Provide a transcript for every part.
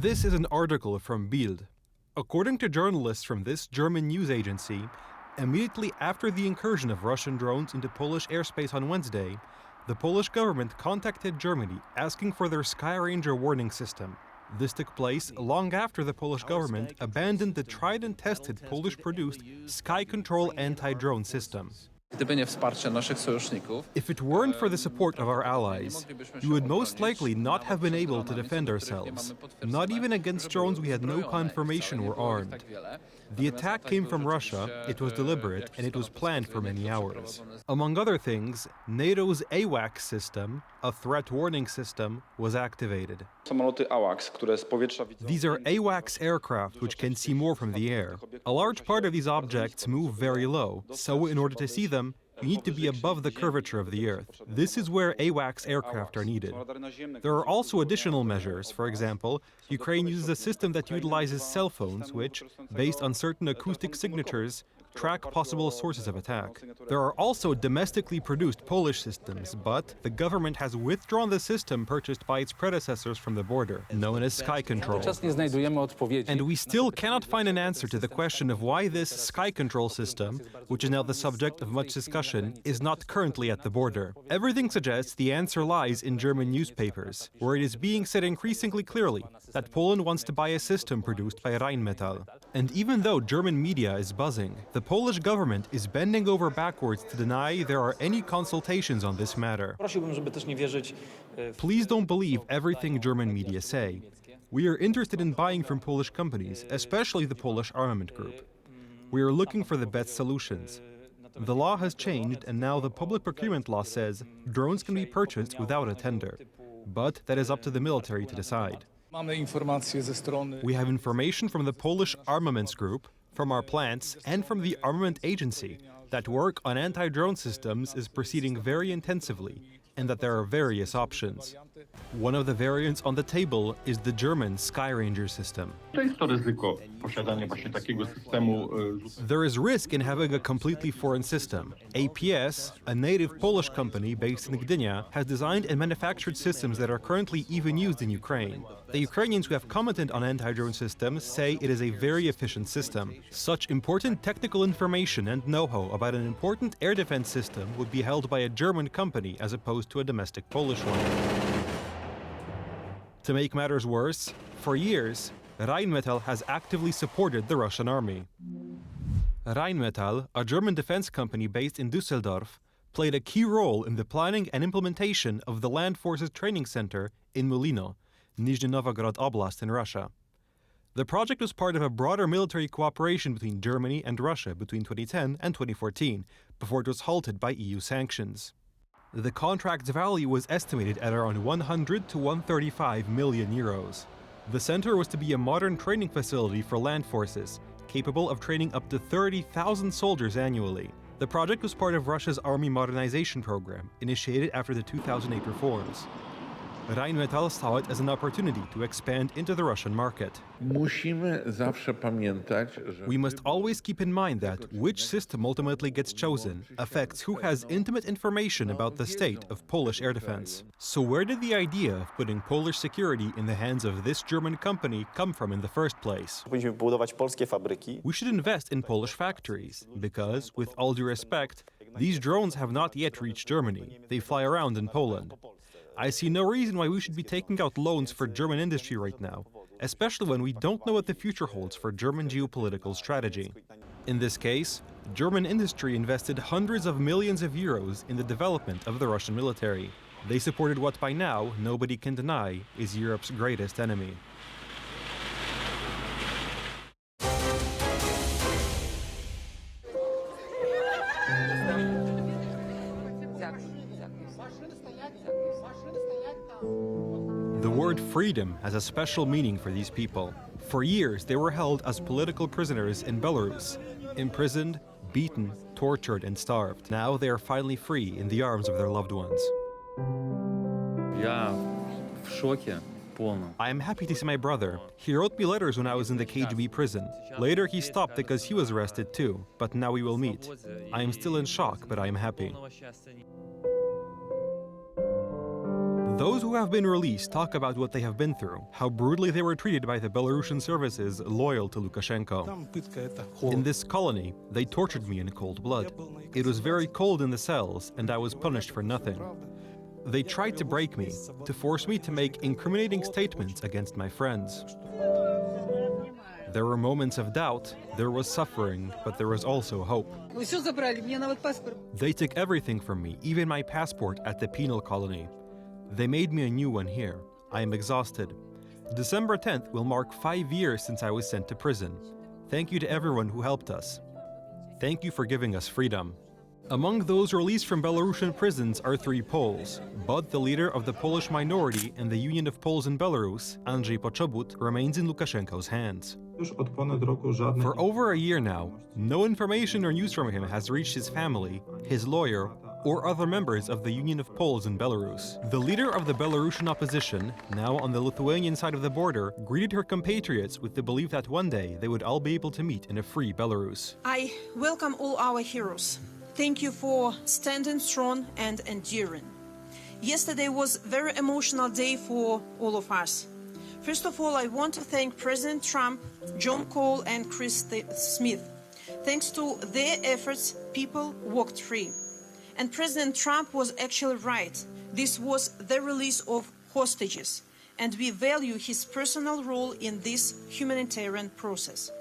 This is an article from Bild. According to journalists from this German news agency, immediately after the incursion of Russian drones into Polish airspace on Wednesday, the Polish government contacted Germany asking for their Skyranger warning system. This took place long after the Polish government abandoned the tried and tested Polish-produced Sky Control anti-drone system. If it weren't for the support of our allies, we would most likely not have been able to defend ourselves. Not even against drones we had no confirmation were armed. The attack came from Russia, it was deliberate, and it was planned for many hours. Among other things, NATO's AWACS system, a threat warning system, was activated. These are AWACS aircraft which can see more from the air. A large part of these objects move very low, so in order to see them, you need to be above the curvature of the Earth. This is where AWACS aircraft are needed. There are also additional measures. For example, Ukraine uses a system that utilizes cell phones, which, based on certain acoustic signatures, track possible sources of attack. There are also domestically produced Polish systems, but the government has withdrawn the system purchased by its predecessors from the border, known as Sky Control. And we still cannot find an answer to the question of why this Sky Control system, which is now the subject of much discussion, is not currently at the border. Everything suggests the answer lies in German newspapers, where it is being said increasingly clearly that Poland wants to buy a system produced by Rheinmetall. And even though German media is buzzing, the Polish government is bending over backwards to deny there are any consultations on this matter. Please don't believe everything German media say. We are interested in buying from Polish companies, especially the Polish armament group. We are looking for the best solutions. The law has changed, and now the public procurement law says drones can be purchased without a tender. But that is up to the military to decide. We have information from the Polish armaments group, from our plants, and from the armament agency that work on anti-drone systems is proceeding very intensively, and that there are various options. One of the variants on the table is the German Skyranger system. There is risk in having a completely foreign system. APS, a native Polish company based in Gdynia, has designed and manufactured systems that are currently even used in Ukraine. The Ukrainians who have commented on anti-drone systems say it is a very efficient system. Such important technical information and know-how about an important air defense system would be held by a German company as opposed to a domestic Polish one. To make matters worse, for years, Rheinmetall has actively supported the Russian army. Rheinmetall, a German defense company based in Düsseldorf, played a key role in the planning and implementation of the Land Forces Training Center in Mulino, Nizhny Novgorod Oblast in Russia. The project was part of a broader military cooperation between Germany and Russia between 2010 and 2014, before it was halted by EU sanctions. The contract's value was estimated at around 100 to 135 million euros. The center was to be a modern training facility for land forces, capable of training up to 30,000 soldiers annually. The project was part of Russia's army modernization program, initiated after the 2008 reforms. Rheinmetall saw it as an opportunity to expand into the Russian market. We must always keep in mind that which system ultimately gets chosen affects who has intimate information about the state of Polish air defense. So where did the idea of putting Polish security in the hands of this German company come from in the first place? We should invest in Polish factories, because, with all due respect, these drones have not yet reached Germany. They fly around in Poland. I see no reason why we should be taking out loans for German industry right now, especially when we don't know what the future holds for German geopolitical strategy. In this case, German industry invested hundreds of millions of euros in the development of the Russian military. They supported what by now nobody can deny is Europe's greatest enemy. The word freedom has a special meaning for these people. For years, they were held as political prisoners in Belarus, imprisoned, beaten, tortured, and starved. Now they are finally free in the arms of their loved ones. I am happy to see my brother. He wrote me letters when I was in the KGB prison. Later he stopped because he was arrested too, but now we will meet. I am still in shock, but I am happy. Those who have been released talk about what they have been through, how brutally they were treated by the Belarusian services loyal to Lukashenko. In this colony, they tortured me in cold blood. It was very cold in the cells, and I was punished for nothing. They tried to break me, to force me to make incriminating statements against my friends. There were moments of doubt, there was suffering, but there was also hope. They took everything from me, even my passport at the penal colony. They made me a new one here. I am exhausted. December 10th will mark 5 years since I was sent to prison. Thank you to everyone who helped us. Thank you for giving us freedom. Among those released from Belarusian prisons are 3 Poles, but the leader of the Polish minority in the Union of Poles in Belarus, Andrzej Poczobut, remains in Lukashenko's hands. For over a year now, no information or news from him has reached his family, his lawyer, or other members of the Union of Poles in Belarus. The leader of the Belarusian opposition, now on the Lithuanian side of the border, greeted her compatriots with the belief that one day they would all be able to meet in a free Belarus. I welcome all our heroes. Thank you for standing strong and enduring. Yesterday was a very emotional day for all of us. First of all, I want to thank President Trump, John Cole, and Chris Smith. Thanks to their efforts, people walked free. And President Trump was actually right. This was the release of hostages, and we value his personal role in this humanitarian process.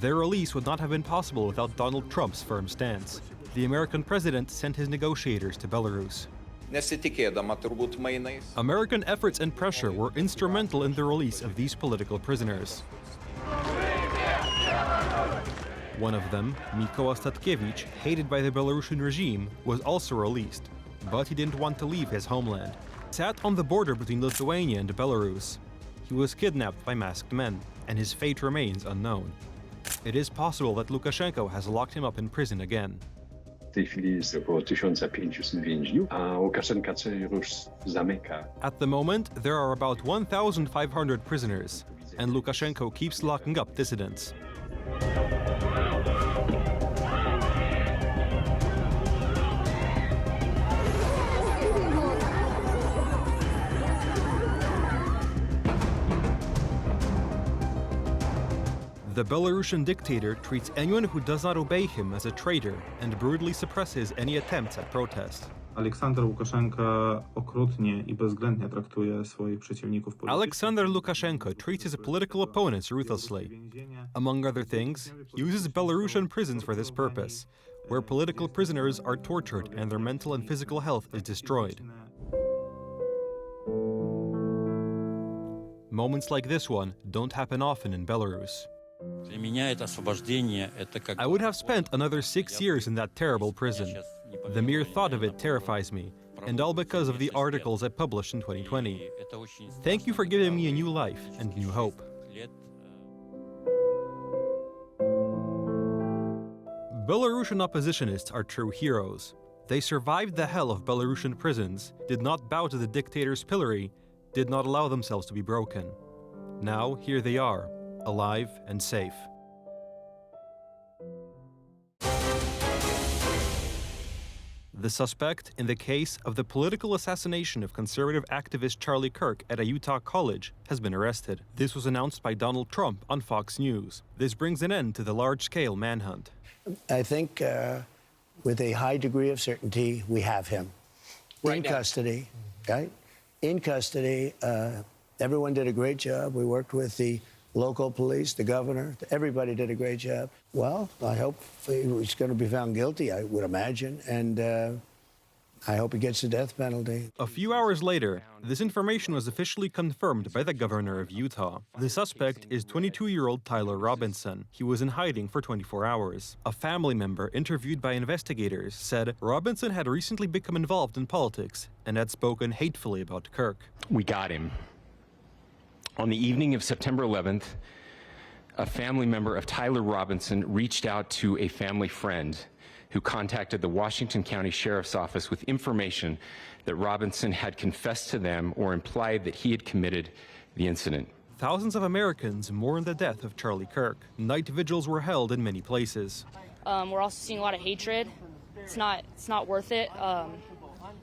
Their release would not have been possible without Donald Trump's firm stance. The American president sent his negotiators to Belarus. American efforts and pressure were instrumental in the release of these political prisoners. One of them, Mikołaj Statkiewicz, hated by the Belarusian regime, was also released, but he didn't want to leave his homeland. He sat on the border between Lithuania and Belarus. He was kidnapped by masked men, and his fate remains unknown. It is possible that Lukashenko has locked him up in prison again. W tej chwili jest około 1500 więźniów, a Łukaszenka już zamyka. At the moment, there are about 1,500 prisoners, and Lukashenko keeps locking up dissidents. The Belarusian dictator treats anyone who does not obey him as a traitor and brutally suppresses any attempts at protest. Aleksander Łukaszenka okrutnie I bezwzględnie traktuje swoich przeciwników politycznych. Alexander Lukashenko treats his political opponents ruthlessly. Among other things, he uses Belarusian prisons for this purpose, where political prisoners are tortured and their mental and physical health is destroyed. Moments like this one don't happen often in Belarus. I would have spent another 6 years in that terrible prison. The mere thought of it terrifies me, and all because of the articles I published in 2020. Thank you for giving me a new life and new hope. Belarusian oppositionists are true heroes. They survived the hell of Belarusian prisons, did not bow to the dictator's pillory, did not allow themselves to be broken. Now, here they are, alive and safe. The suspect in the case of the political assassination of conservative activist Charlie Kirk at a Utah college has been arrested. This was announced by Donald Trump on Fox News. This brings an end to the large-scale manhunt. I think with a high degree of certainty, we have him in custody, right? In custody. Everyone did a great job. We worked with the local police, the governor, everybody did a great job. Well, I hope he's going to be found guilty, I would imagine, and I hope he gets the death penalty. A few hours later, this information was officially confirmed by the governor of Utah. The suspect is 22-year-old Tyler Robinson. He was in hiding for 24 hours. A family member interviewed by investigators said Robinson had recently become involved in politics and had spoken hatefully about Kirk. We got him. On the evening of September 11th, a family member of Tyler Robinson reached out to a family friend who contacted the Washington County Sheriff's Office with information that Robinson had confessed to them or implied that he had committed the incident. Thousands of Americans mourned the death of Charlie Kirk. Night vigils were held in many places. We're also seeing a lot of hatred. It's not worth it.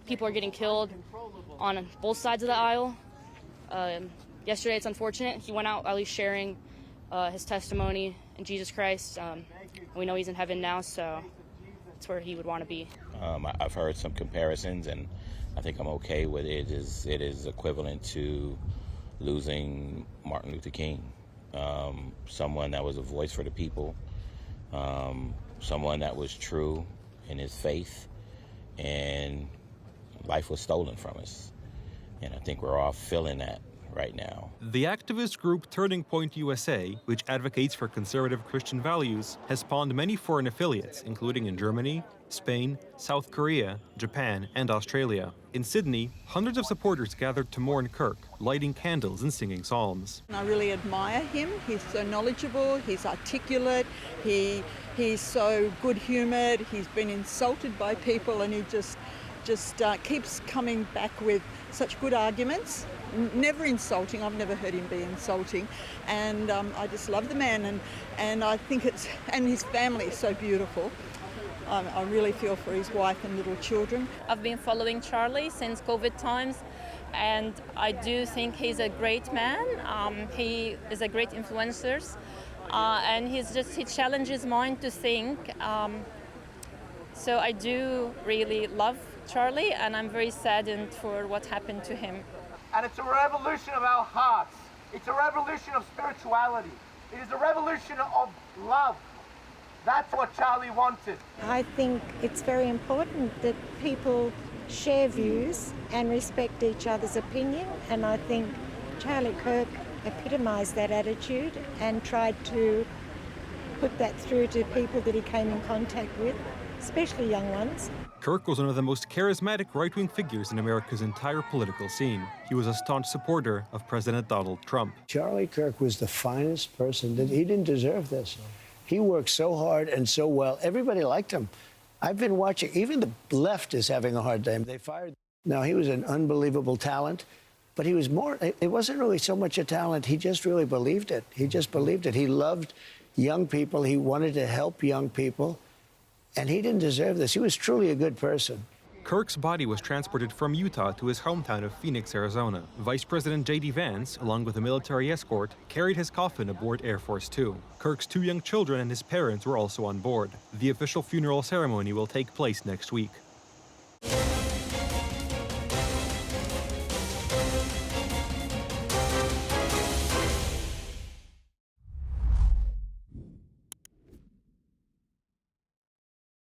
People are getting killed on both sides of the aisle. Yesterday, it's unfortunate. He went out at least sharing his testimony in Jesus Christ. We know he's in heaven now, so it's where he would want to be. I've heard some comparisons, and I think I'm okay with it. It is equivalent to losing Martin Luther King, someone that was a voice for the people, someone that was true in his faith, and life was stolen from us. And I think we're all feeling that right now. The activist group Turning Point USA, which advocates for conservative Christian values, has spawned many foreign affiliates, including in Germany, Spain, South Korea, Japan, and Australia. In Sydney, hundreds of supporters gathered to mourn Kirk, lighting candles and singing psalms. I really admire him. He's so knowledgeable, he's articulate, he's so good-humoured, he's been insulted by people, and he just keeps coming back with such good arguments. Never insulting. I've never heard him be insulting, and I just love the man, and I think and his family is so beautiful. I really feel for his wife and little children. I've been following Charlie since COVID times, and I do think he's a great man. He is a great influencer, and he challenges mind to think. So I do really love Charlie, and I'm very saddened for what happened to him. And it's a revolution of our hearts. It's a revolution of spirituality. It is a revolution of love. That's what Charlie wanted. I think it's very important that people share views and respect each other's opinion, and I think Charlie Kirk epitomised that attitude and tried to put that through to people that he came in contact with, especially young ones. Kirk was one of the most charismatic right-wing figures in America's entire political scene. He was a staunch supporter of President Donald Trump. Charlie Kirk was the finest person. He didn't deserve this. He worked so hard and so well. Everybody liked him. I've been watching. Even the left is having a hard time. They fired. Now, he was an unbelievable talent, but he was more. It wasn't really so much a talent. He just really believed it. He just believed it. He loved young people. He wanted to help young people. And he didn't deserve this. He was truly a good person. Kirk's body was transported from Utah to his hometown of Phoenix, Arizona. Vice President J.D. Vance, along with a military escort, carried his coffin aboard Air Force Two. Kirk's 2 young children and his parents were also on board. The official funeral ceremony will take place next week.